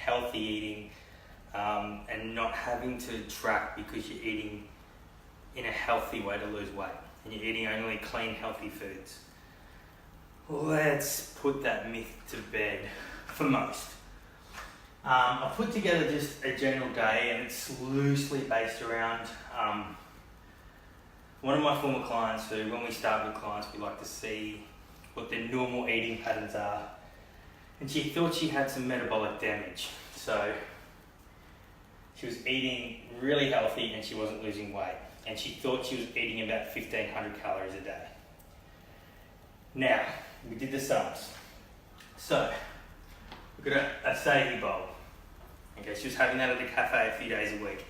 healthy eating, and not having to track because you're eating in a healthy way to lose weight and you're eating only clean, healthy foods. Let's put that myth to bed for most. I've put together just a general day, and it's loosely based around one of my former clients who, when we start with clients, we like to see what their normal eating patterns are. And she thought she had some metabolic damage. So she was eating really healthy and she wasn't losing weight. And she thought she was eating about 1,500 calories a day. Now, we did the sums. So, we've got a savory bowl. Okay, she was having that at the cafe a few days a week.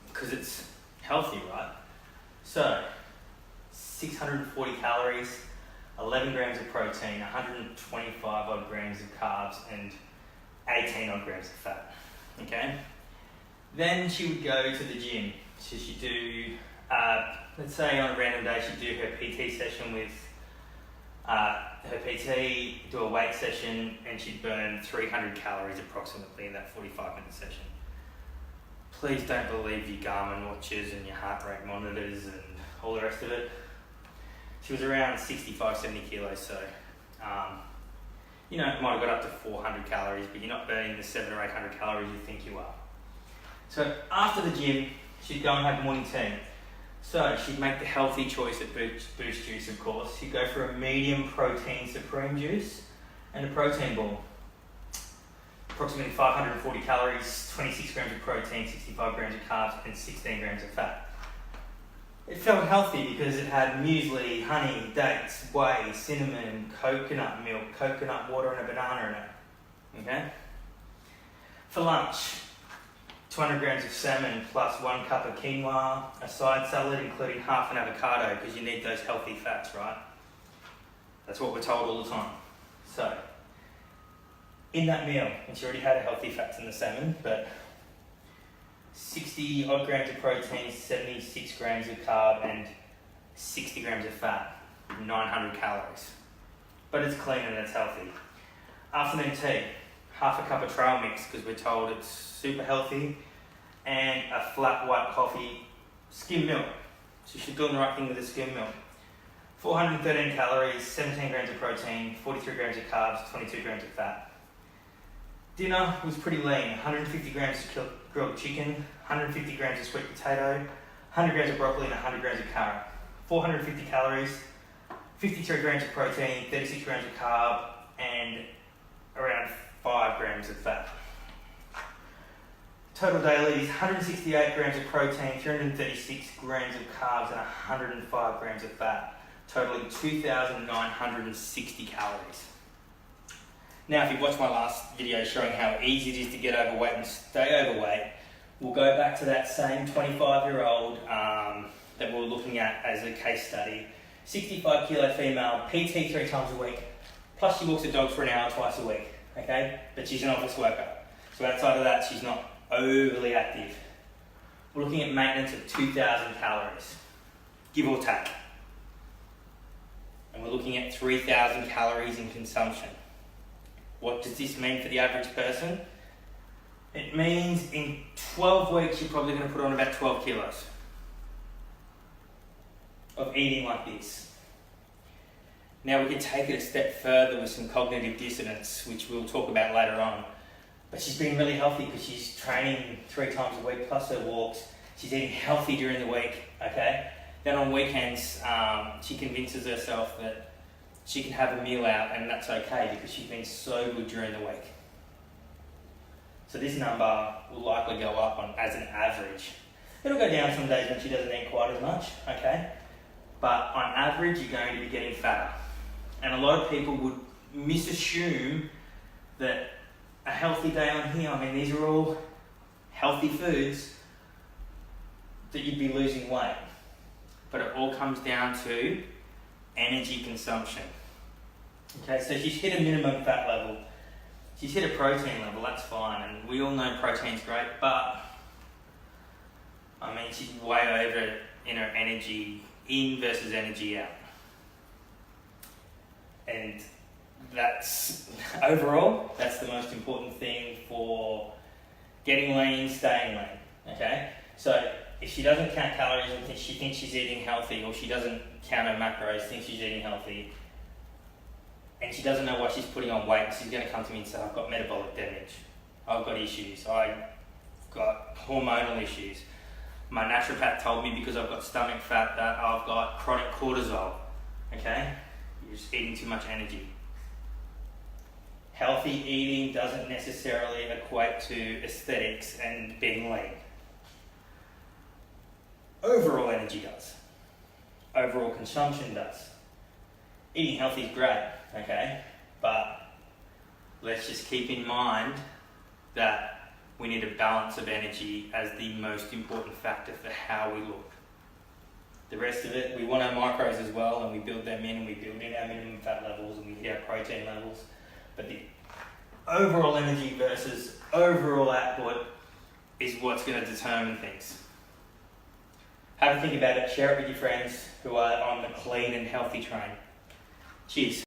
Because it's healthy, right? So, 640 calories, 11 grams of protein, 125 odd grams of carbs, and 18 odd grams of fat. Okay? Then she would go to the gym. So she'd do, let's say on a random day, she'd do her PT session with her PT, do a weight session, and she'd burn 300 calories approximately in that 45-minute session. Please don't believe your Garmin watches and your heart rate monitors and all the rest of it. She was around 65, 70 kilos, so it might have got up to 400 calories, but you're not burning the 700 or 800 calories you think you are. So after the gym, she'd go and have morning tea. So she'd make the healthy choice at Boost Juice, of course. She'd go for a medium protein supreme juice and a protein ball. Approximately 540 calories, 26 grams of protein, 65 grams of carbs, and 16 grams of fat. It felt healthy because it had muesli, honey, dates, whey, cinnamon, coconut milk, coconut water, and a banana in it. Okay? For lunch, 200 grams of salmon plus 1 cup of quinoa, a side salad including half an avocado because you need those healthy fats, right? That's what we're told all the time. So, in that meal, and she already had healthy fats in the salmon, but 60 odd grams of protein, 76 grams of carb, and 60 grams of fat, 900 calories. But it's clean and it's healthy. Afternoon tea, half a cup of trail mix because we're told it's super healthy, and a flat white coffee, skim milk. So she's doing the right thing with the skim milk. 413 calories, 17 grams of protein, 43 grams of carbs, 22 grams of fat. Dinner was pretty lean, 150 grams of grilled chicken, 150 grams of sweet potato, 100 grams of broccoli, and 100 grams of carrot. 450 calories, 53 grams of protein, 36 grams of carb, and around 5 grams of fat. Total dailies, 168 grams of protein, 336 grams of carbs, and 105 grams of fat, totaling 2,960 calories. Now, if you've watched my last video showing how easy it is to get overweight and stay overweight, we'll go back to that same 25-year-old that we were looking at as a case study. 65 kilo female, PT 3 times a week, plus she walks the dog for an hour twice a week, okay? But she's an office worker. So outside of that, she's not overly active. We're looking at maintenance of 2,000 calories, give or take. And we're looking at 3,000 calories in consumption. What does this mean for the average person? It means in 12 weeks you're probably going to put on about 12 kilos of eating like this. Now we can take it a step further with some cognitive dissonance, which we'll talk about later on. But she's been really healthy because she's training 3 times a week plus her walks. She's eating healthy during the week, okay? Then on weekends, she convinces herself that she can have a meal out and that's okay because she's been so good during the week. So this number will likely go up on as an average. It'll go down some days when she doesn't eat quite as much, okay? But on average, you're going to be getting fatter. And a lot of people would misassume that a healthy day on here, I mean, these are all healthy foods, that you'd be losing weight. But it all comes down to energy consumption. Okay, so she's hit a minimum fat level. She's hit a protein level, that's fine. And we all know protein's great, but I mean, she's way over in her energy in versus energy out. And that's overall, that's the most important thing for getting lean, staying lean. Okay? So if she doesn't count calories and she thinks she's eating healthy, or she doesn't count her macros, thinks she's eating healthy, and she doesn't know why she's putting on weight, she's going to come to me and say, I've got metabolic damage, I've got issues, I've got hormonal issues. My naturopath told me because I've got stomach fat that I've got chronic cortisol. Okay? You're just eating too much energy. Healthy eating doesn't necessarily equate to aesthetics and being lean. Overall energy does. Overall consumption does. Eating healthy is great, okay? But let's just keep in mind that we need a balance of energy as the most important factor for how we look. The rest of it, we want our macros as well, and we build them in, and we build in our minimum fat levels, and we hit our protein levels. But the overall energy versus overall output is what's going to determine things. Have a think about it, share it with your friends who are on the clean and healthy train. Cheers.